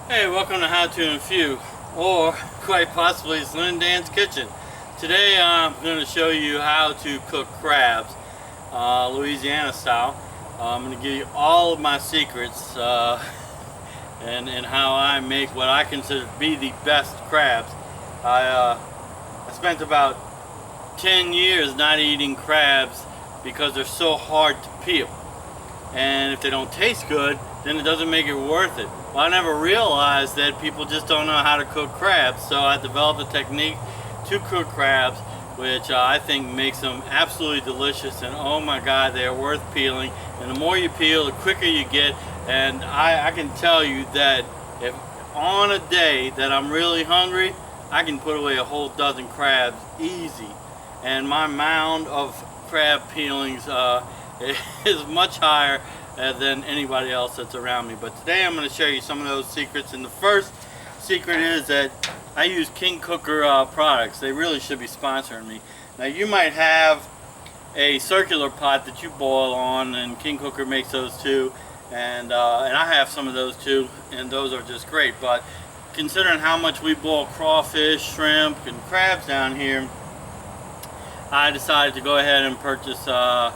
Hey, welcome to How To in a Few, or quite possibly it's Lynn Dan's Kitchen. Today I'm going to show you how to cook crabs, Louisiana style. I'm going to give you all of my secrets and how I make what I consider to be the best crabs. I spent about 10 years not eating crabs because they're so hard to peel. And if they don't taste good, then it doesn't make it worth it. Well, I never realized that people just don't know how to cook crabs, so I developed a technique to cook crabs, which I think makes them absolutely delicious, and oh my god, they are worth peeling. And the more you peel, the quicker you get. And I can tell you that if on a day that I'm really hungry, I can put away a whole dozen crabs easy. And my mound of crab peelings is much higher than anybody else that's around me. But today I'm going to show you some of those secrets, and the first secret is that I use King Cooker products. They really should be sponsoring me. Now you might have a circular pot that you boil on, and King Cooker makes those too, and I have some of those too, and those are just great. But considering how much we boil crawfish, shrimp, and crabs down here, I decided to go ahead and purchase a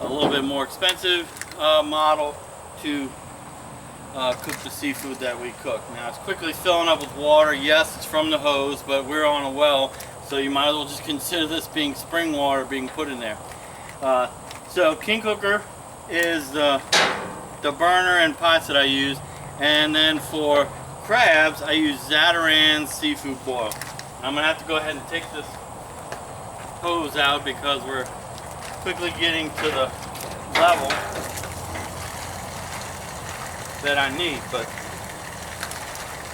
little bit more expensive model to cook the seafood that we cook. Now it's quickly filling up with water. Yes, it's from the hose, but we're on a well, so you might as well just consider this being spring water being put in there. So King Cooker is the burner and pots that I use, and then for crabs I use Zatarain's seafood boil. I'm gonna have to go ahead and take this hose out because we're quickly getting to the level that I need. But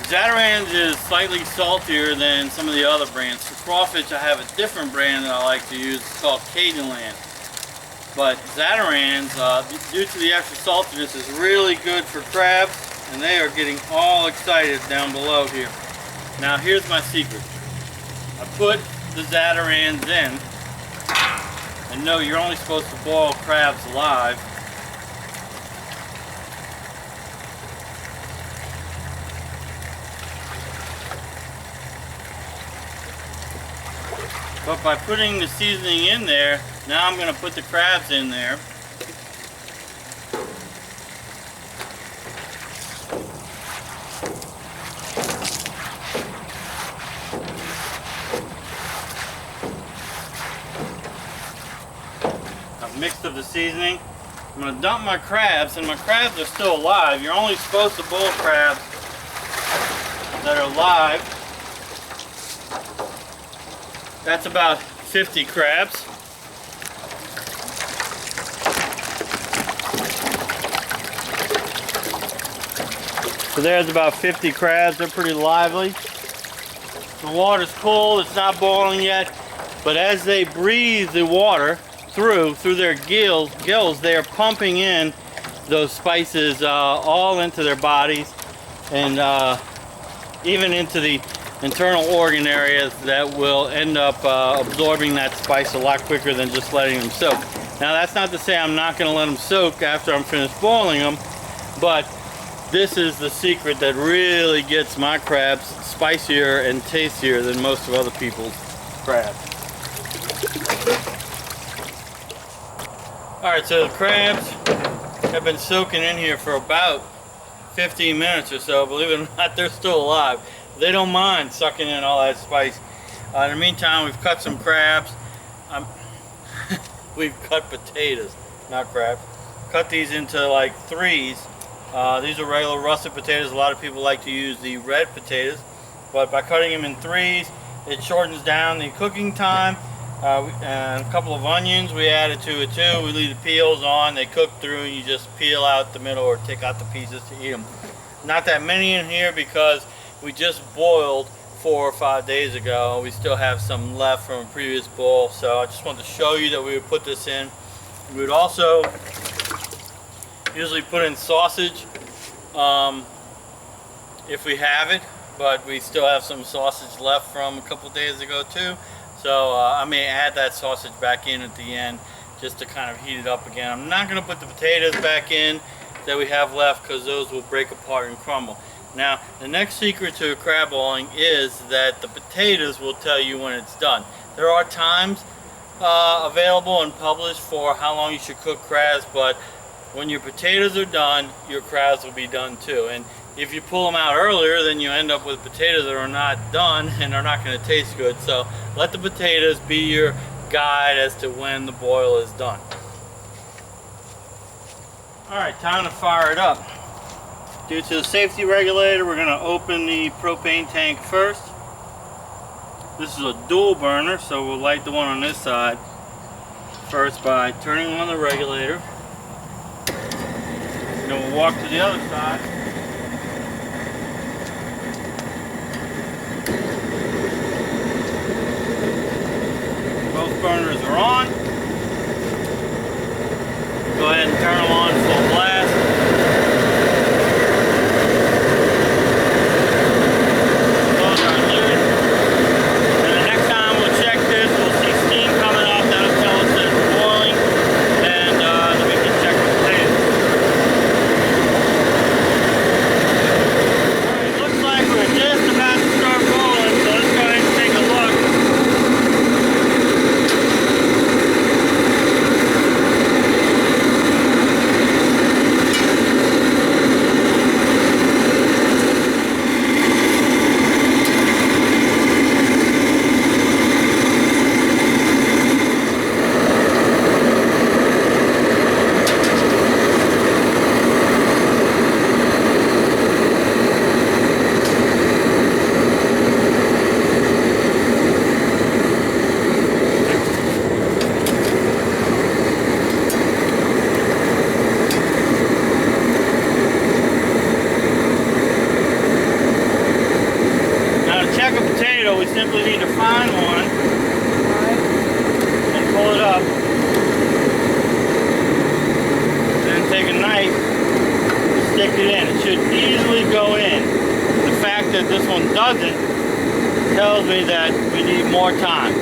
Zatarain's is slightly saltier than some of the other brands. For crawfish I have a different brand that I like to use. It's called Cajun. But Zatarain's, due to the extra saltiness, is really good for crabs, and they are getting all excited down below here. Now here's my secret. I put the Zatarain's in, and no, you're only supposed to boil crabs live. But by putting the seasoning in there, now I'm going to put the crabs in there. I've mixed up the seasoning. I'm going to dump my crabs, and my crabs are still alive. You're only supposed to boil crabs that are live. That's about 50 crabs. So there's about 50 crabs. They're pretty lively. The water's cold. It's not boiling yet. But as they breathe the water through their gills, they are pumping in those spices all into their bodies, and even into the internal organ areas that will end up absorbing that spice a lot quicker than just letting them soak. Now that's not to say I'm not going to let them soak after I'm finished boiling them, but this is the secret that really gets my crabs spicier and tastier than most of other people's crabs. Alright, so the crabs have been soaking in here for about 15 minutes or so. Believe it or not, they're still alive. They don't mind sucking in all that spice. In the meantime, we've cut some crabs. We've cut potatoes, not crabs. Cut these into like threes. These are regular russet potatoes. A lot of people like to use the red potatoes, but by cutting them in threes, it shortens down the cooking time. And a couple of onions we added to it too. We leave the peels on. They cook through, and you just peel out the middle or take out the pieces to eat them. Not that many in here because we just boiled 4 or 5 days ago. We still have some left from a previous boil, so I just wanted to show you that we would put this in. We would also usually put in sausage if we have it, but we still have some sausage left from a couple days ago too, so I may add that sausage back in at the end just to kind of heat it up again. I'm not going to put the potatoes back in that we have left because those will break apart and crumble. Now, the next secret to crab balling is that the potatoes will tell you when it's done. There are times available and published for how long you should cook crabs, but when your potatoes are done, your crabs will be done too. And if you pull them out earlier, then you end up with potatoes that are not done and are not going to taste good. So let the potatoes be your guide as to when the boil is done. Alright, time to fire it up. Due to the safety regulator, we're going to open the propane tank first. This is a dual burner, so we'll light the one on this side first by turning on the regulator. Then we'll walk to the other side. Both burners are on. Go ahead and turn them on full blast. We simply need to find one and pull it up, then take a knife, stick it in. It should easily go in. The fact that this one doesn't tells me that we need more time.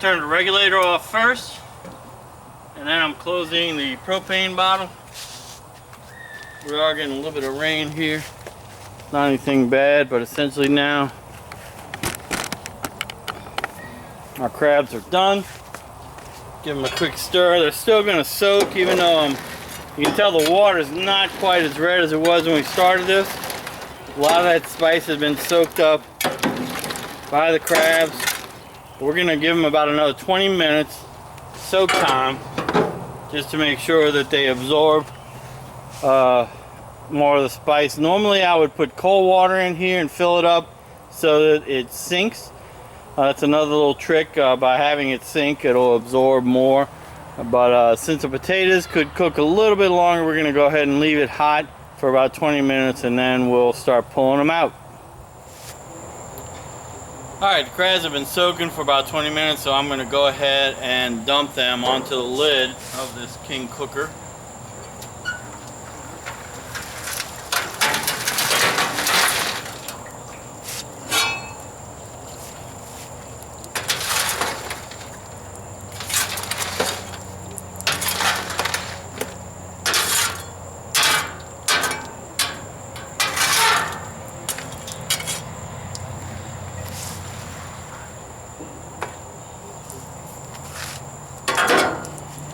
Turn the regulator off first, and then I'm closing the propane bottle. We are getting a little bit of rain here. Not anything bad, but essentially now our crabs are done. Give them a quick stir. They're still going to soak, even though you can tell the water is not quite as red as it was when we started this. A lot of that spice has been soaked up by the crabs. We're going to give them about another 20 minutes soak time just to make sure that they absorb more of the spice. Normally I would put cold water in here and fill it up so that it sinks. That's another little trick. By having it sink, it'll absorb more. But since the potatoes could cook a little bit longer, we're going to go ahead and leave it hot for about 20 minutes and then we'll start pulling them out. Alright, the crabs have been soaking for about 20 minutes, so I'm going to go ahead and dump them onto the lid of this king cooker.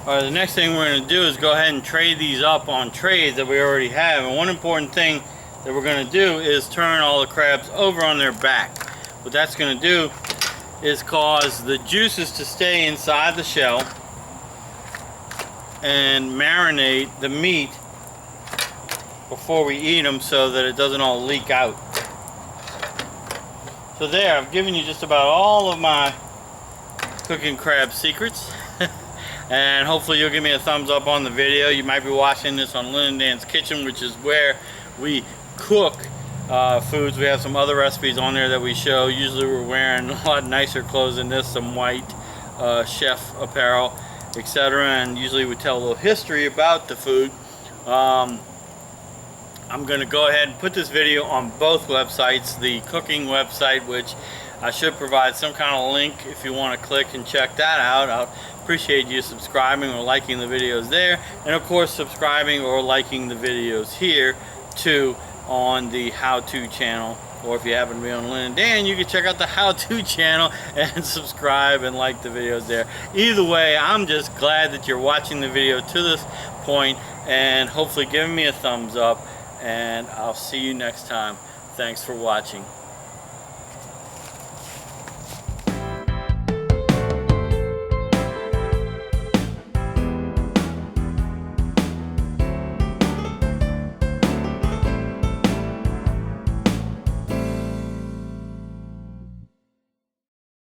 Alright, the next thing we're going to do is go ahead and tray these up on trays that we already have. And one important thing that we're going to do is turn all the crabs over on their back. What that's going to do is cause the juices to stay inside the shell and marinate the meat before we eat them so that it doesn't all leak out. So there, I've given you just about all of my cooking crab secrets. And hopefully you'll give me a thumbs up on the video. You might be watching this on Lynn and Dan's Kitchen, which is where we cook foods. We have some other recipes on there that we show. Usually we're wearing a lot nicer clothes than this, some white chef apparel, etc. And usually we tell a little history about the food. I'm going to go ahead and put this video on both websites. The cooking website, which I should provide some kind of link if you want to click and check that out. I'll appreciate you subscribing or liking the videos there, and of course subscribing or liking the videos here too on the how-to channel. Or if you happen to be on Lynn and Dan, you can check out the how-to channel and subscribe and like the videos there. Either way, I'm just glad that you're watching the video to this point and hopefully giving me a thumbs up, and I'll see you next time. Thanks for watching.